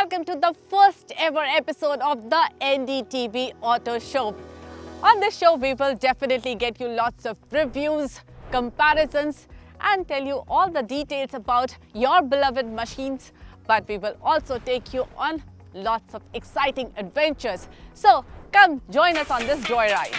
welcome to the first ever episode of the NDTV Auto Show. On this show, we will definitely get you lots of reviews, comparisons, and tell you all the details about your beloved machines. But we will also take you on lots of exciting adventures. So come join us on this joyride.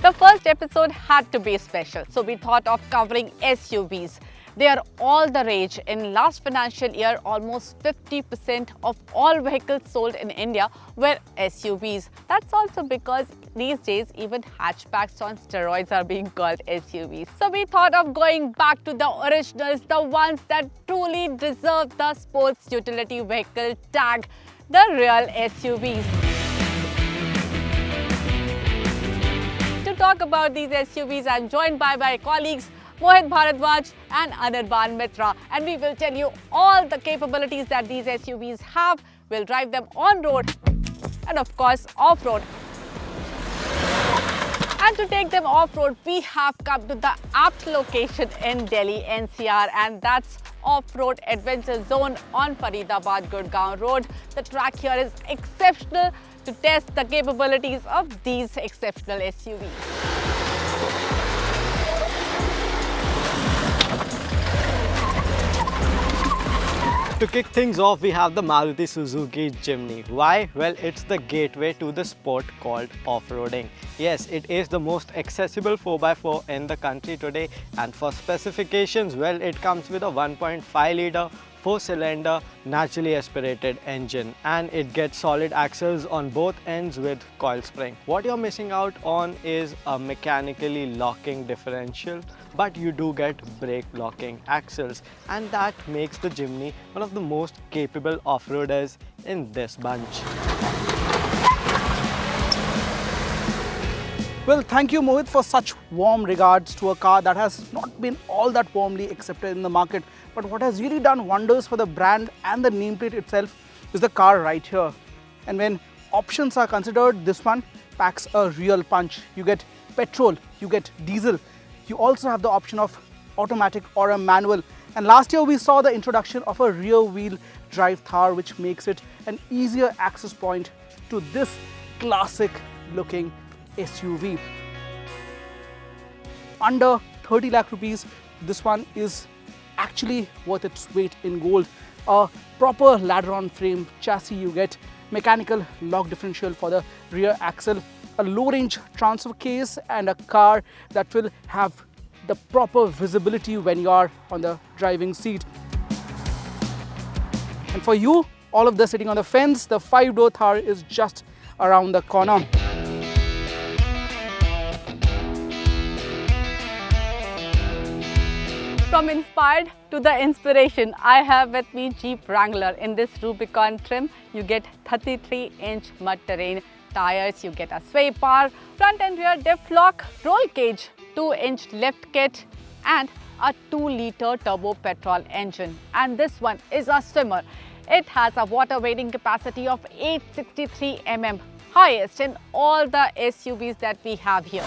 The first episode had to be special, so we thought of covering SUVs. They are all the rage. In last financial year, almost 50% of all vehicles sold in India were SUVs. That's also because these days even hatchbacks on steroids are being called SUVs. So we thought of going back to the originals, the ones that truly deserve the sports utility vehicle tag, the real SUVs. To talk about these SUVs, I'm joined by my colleagues Mohit Bharadwaj and Anirban Mitra, and we will tell you all the capabilities that these SUVs have. We'll drive them on road and of course off-road. And to take them off-road, we have come to the apt location in Delhi NCR, and that's Off-Road Adventure Zone on Faridabad Gurgaon Road. The track here is exceptional to test the capabilities of these exceptional SUVs. To kick things off, we have the Maruti Suzuki Jimny. Why? Well, it's the gateway to the sport called off-roading. Yes, it is the most accessible 4x4 in the country today, and for specifications, well, it comes with a 1.5 litre 4-cylinder naturally aspirated engine, and it gets solid axles on both ends with coil spring. What you're missing out on is a mechanically locking differential, but you do get brake locking axles, and that makes the Jimny one of the most capable off-roaders in this bunch. Well, thank you Mohit for such warm regards to a car that has not been all that warmly accepted in the market. But what has really done wonders for the brand and the nameplate itself is the car right here. And when options are considered, this one packs a real punch. You get petrol, you get diesel. You also have the option of automatic or a manual. And last year we saw the introduction of a rear wheel drive Thar, which makes it an easier access point to this classic looking SUV. Under 30 lakh rupees, this one is actually worth its weight in gold. A proper ladder-on frame chassis, you get mechanical lock differential for the rear axle, a low-range transfer case, and a car that will have the proper visibility when you are on the driving seat. And for you, all of this sitting on the fence, the 5-door Thar is just around the corner. From inspired to the inspiration, I have with me Jeep Wrangler. In this Rubicon trim, you get 33-inch mud terrain tires, you get a sway bar, front and rear diff lock, roll cage, 2-inch lift kit, and a 2-litre turbo petrol engine. And this one is a swimmer. It has a water weighting capacity of 863 mm, highest in all the SUVs that we have here.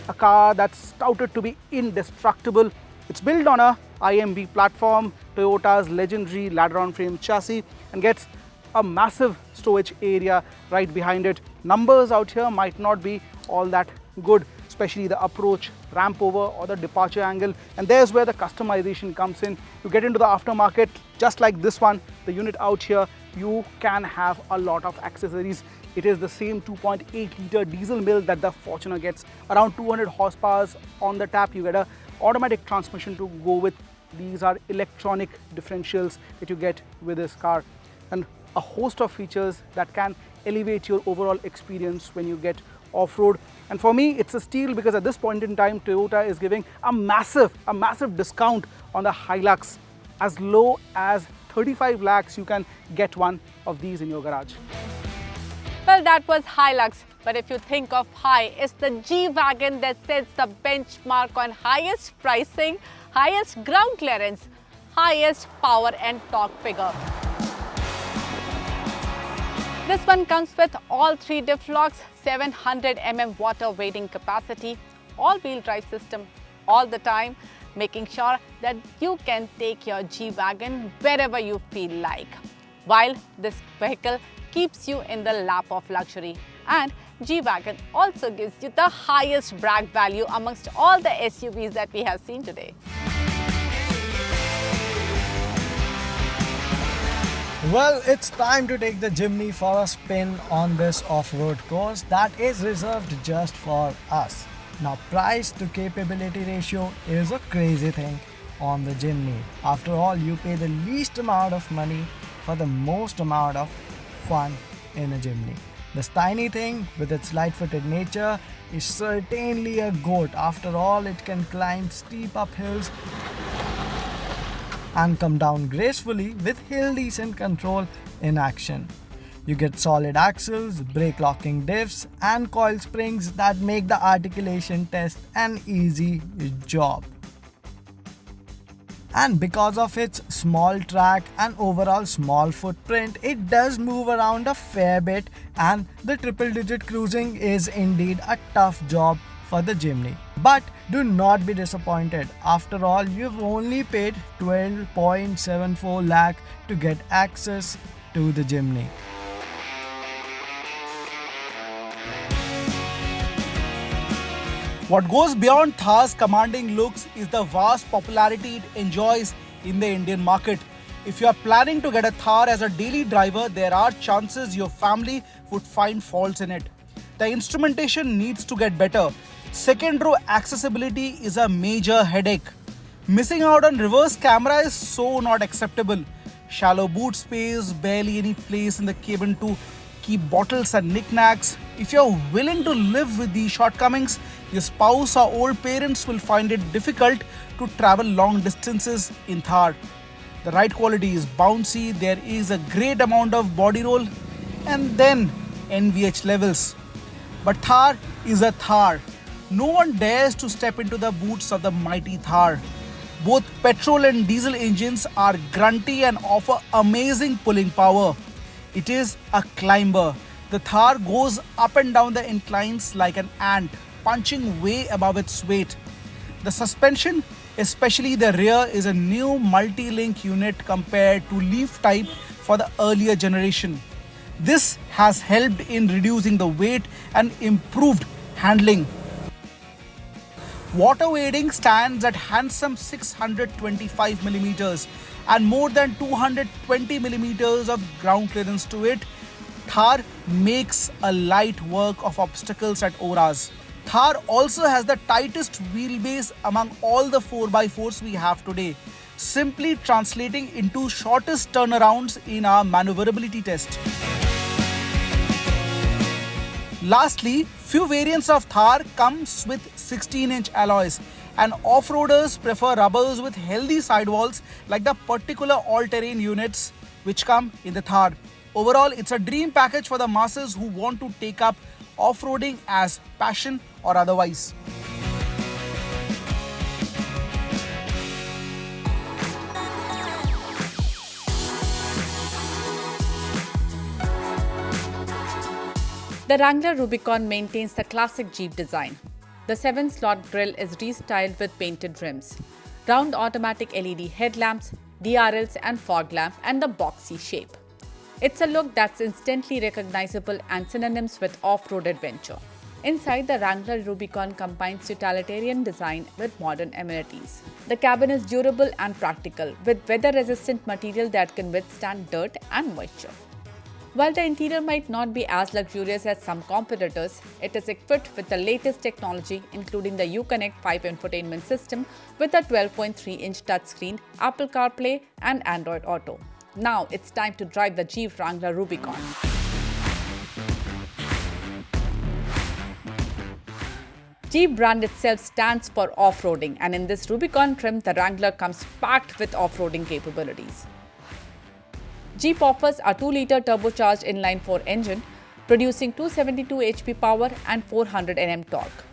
A car that's touted to be indestructible. It's built on a IMB platform, Toyota's legendary ladder-on frame chassis, and gets a massive storage area right behind it. Numbers out here might not be all that good, especially the approach, ramp over, or the departure angle. And there's where the customization comes in. You get into the aftermarket, just like this one, the unit out here, you can have a lot of accessories. It is the same 2.8 litre diesel mill that the Fortuner gets, around 200 horsepower on the tap. You get an automatic transmission to go with. These are electronic differentials that you get with this car, and a host of features that can elevate your overall experience when you get off-road. And for me, it's a steal because at this point in time, Toyota is giving a massive discount on the Hilux. As low as 35 lakhs, you can get one of these in your garage. Well, that was Hilux, but if you think of high, it's the G Wagon that sets the benchmark on highest pricing, highest ground clearance, highest power and torque figure. This one comes with all 3 diff locks, 700 mm water weighting capacity, all-wheel drive system all the time, making sure that you can take your G Wagon wherever you feel like, while this vehicle keeps you in the lap of luxury. And G Wagon also gives you the highest brag value amongst all the SUVs that we have seen today. Well, it's time to take the Jimny for a spin on this off-road course that is reserved just for us. Now, price to capability ratio is a crazy thing on the Jimny. After all, you pay the least amount of money for the most amount of fun in a Jimny. This tiny thing with its light-footed nature is certainly a goat. After all, it can climb steep up hills and come down gracefully with hill-decent control in action. You get solid axles, brake-locking diffs and coil springs that make the articulation test an easy job. And because of its small track and overall small footprint, it does move around a fair bit, and the triple-digit cruising is indeed a tough job for the Jimny. But do not be disappointed. After all, you've only paid 12.74 lakh to get access to the Jimny. What goes beyond Thar's commanding looks is the vast popularity it enjoys in the Indian market. If you are planning to get a Thar as a daily driver, there are chances your family would find faults in it. The instrumentation needs to get better. Second row accessibility is a major headache. Missing out on reverse camera is so not acceptable. Shallow boot space, barely any place in the cabin to keep bottles and knickknacks. If you're willing to live with these shortcomings, your spouse or old parents will find it difficult to travel long distances in Thar. The ride quality is bouncy, there is a great amount of body roll, and then NVH levels. But Thar is a Thar. No one dares to step into the boots of the mighty Thar. Both petrol and diesel engines are grunty and offer amazing pulling power. It is a climber. The Thar goes up and down the inclines like an ant, punching way above its weight. The suspension, especially the rear, is a new multi-link unit compared to Leaf type for the earlier generation. This has helped in reducing the weight and improved handling. Water wading stands at handsome 625mm and more than 220mm of ground clearance to it. Thar makes a light work of obstacles at Oras. Thar also has the tightest wheelbase among all the 4x4s we have today, simply translating into shortest turnarounds in our maneuverability test. Lastly, few variants of Thar comes with 16-inch alloys, and off-roaders prefer rubbers with healthy sidewalls like the particular all-terrain units which come in the Thar. Overall, it's a dream package for the masses who want to take up off-roading as passion or otherwise. The Wrangler Rubicon maintains the classic Jeep design. The 7-slot grille is restyled with painted rims, round automatic LED headlamps, DRLs and fog lamp, and the boxy shape. It's a look that's instantly recognizable and synonymous with off-road adventure. Inside, the Wrangler Rubicon combines utilitarian design with modern amenities. The cabin is durable and practical, with weather-resistant material that can withstand dirt and moisture. While the interior might not be as luxurious as some competitors, it is equipped with the latest technology, including the Uconnect 5 infotainment system with a 12.3-inch touchscreen, Apple CarPlay and Android Auto. Now it's time to drive the Jeep Wrangler Rubicon. Jeep brand itself stands for off-roading, and in this Rubicon trim, the Wrangler comes packed with off-roading capabilities. Jeep offers a 2-liter turbocharged inline-4 engine, producing 272 HP power and 400 Nm torque.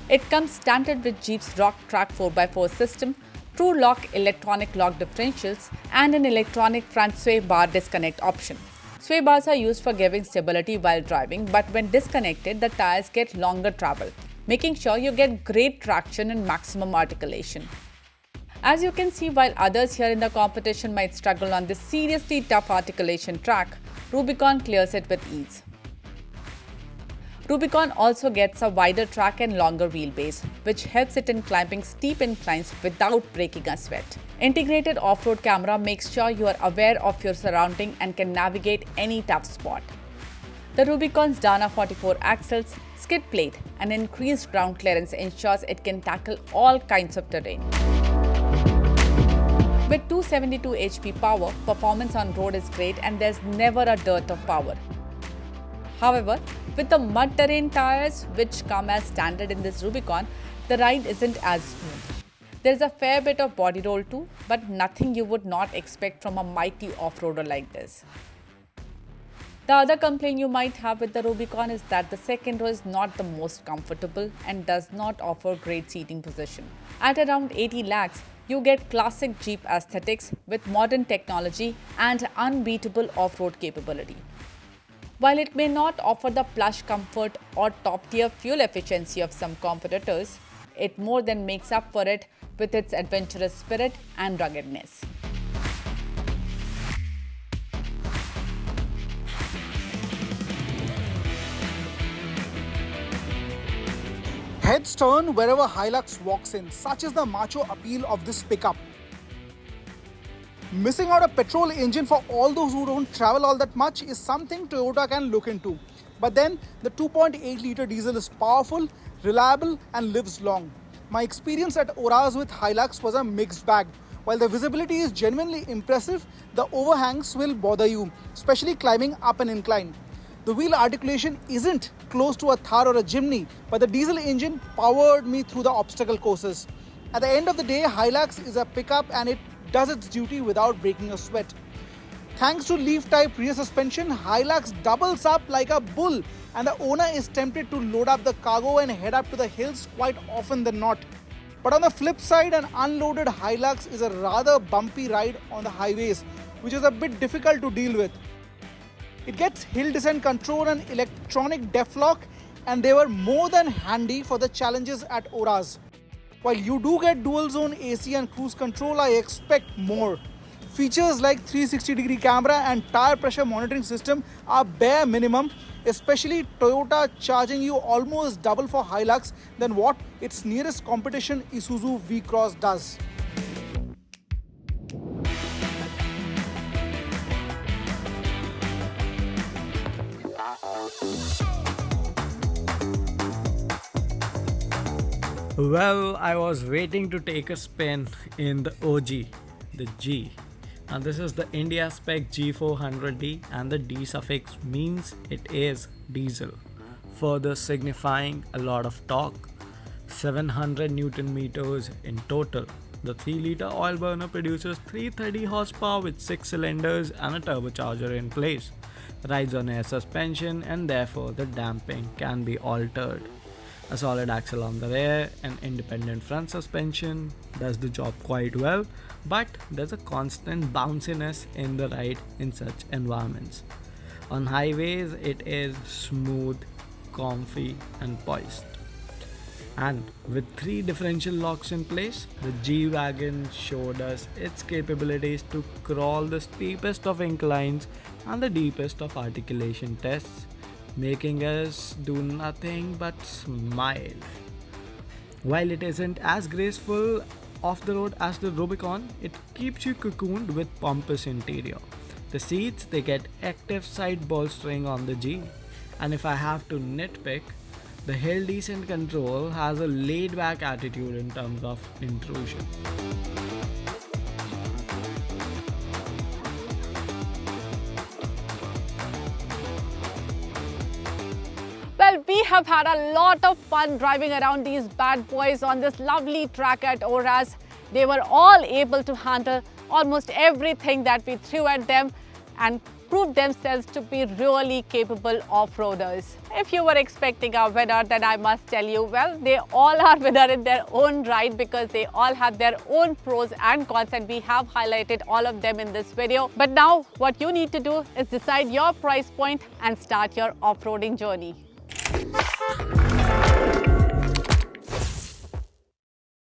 It comes standard with Jeep's Rock Track 4x4 system, True Lock electronic lock differentials, and an electronic front sway bar disconnect option. Sway bars are used for giving stability while driving, but when disconnected, the tires get longer travel. making sure you get great traction and maximum articulation. As you can see, while others here in the competition might struggle on this seriously tough articulation track, Rubicon clears it with ease. Rubicon also gets a wider track and longer wheelbase, which helps it in climbing steep inclines without breaking a sweat. Integrated off-road camera makes sure you are aware of your surrounding and can navigate any tough spot. The Rubicon's Dana 44 axles, skid plate, and increased ground clearance ensures it can tackle all kinds of terrain. With 272 HP power, performance on road is great and there's never a dearth of power. However, with the mud terrain tires, which come as standard in this Rubicon, the ride isn't as smooth. There's a fair bit of body roll too, but nothing you would not expect from a mighty off-roader like this. The other complaint you might have with the Rubicon is that the second row is not the most comfortable and does not offer great seating position. At around 80 lakhs, you get classic Jeep aesthetics with modern technology and unbeatable off-road capability. While it may not offer the plush comfort or top-tier fuel efficiency of some competitors, it more than makes up for it with its adventurous spirit and ruggedness. Heads turn wherever Hilux walks in. Such is the macho appeal of this pickup. Missing out a petrol engine for all those who don't travel all that much is something Toyota can look into. But then the 2.8 litre diesel is powerful, reliable and lives long. My experience at Oras with Hilux was a mixed bag. While the visibility is genuinely impressive, the overhangs will bother you, especially climbing up an incline. The wheel articulation isn't close to a Thar or a Jimny, but the diesel engine powered me through the obstacle courses. At the end of the day, Hilux is a pickup and it does its duty without breaking a sweat. Thanks to leaf-type rear suspension, Hilux doubles up like a bull and the owner is tempted to load up the cargo and head up to the hills quite often than not. But on the flip side, an unloaded Hilux is a rather bumpy ride on the highways, which is a bit difficult to deal with. It gets hill descent control and electronic def lock, and they were more than handy for the challenges at Oras. While you do get dual zone AC and cruise control, I expect more. Features like 360-degree camera and tire pressure monitoring system are bare minimum, especially Toyota charging you almost double for Hilux than what its nearest competition Isuzu V-Cross does. Well, I was waiting to take a spin in the OG, the G. And this is the India spec G400D, and the D suffix means it is diesel, further signifying a lot of torque. 700 Newton meters in total. The 3-litre oil burner produces 330 horsepower with 6 cylinders and a turbocharger in place. Rides on air suspension and therefore the damping can be altered. A solid axle on the rear and independent front suspension does the job quite well, but there's a constant bounciness in the ride in such environments. On highways, it is smooth, comfy and poised. And with 3 differential locks in place, the G Wagon showed us its capabilities to crawl the steepest of inclines and the deepest of articulation tests, making us do nothing but smile. While it isn't as graceful off the road as the Rubicon, it keeps you cocooned with pompous interior. The seats, they get active side bolstering on the G, and if I have to nitpick, the hill descent control has a laid back attitude in terms of intrusion. Well, we have had a lot of fun driving around these bad boys on this lovely track at Oras. They were all able to handle almost everything that we threw at them and proved themselves to be really capable off-roaders. If you were expecting a winner, then I must tell you, well, they all are winner in their own right because they all have their own pros and cons, and we have highlighted all of them in this video. But now what you need to do is decide your price point and start your off-roading journey.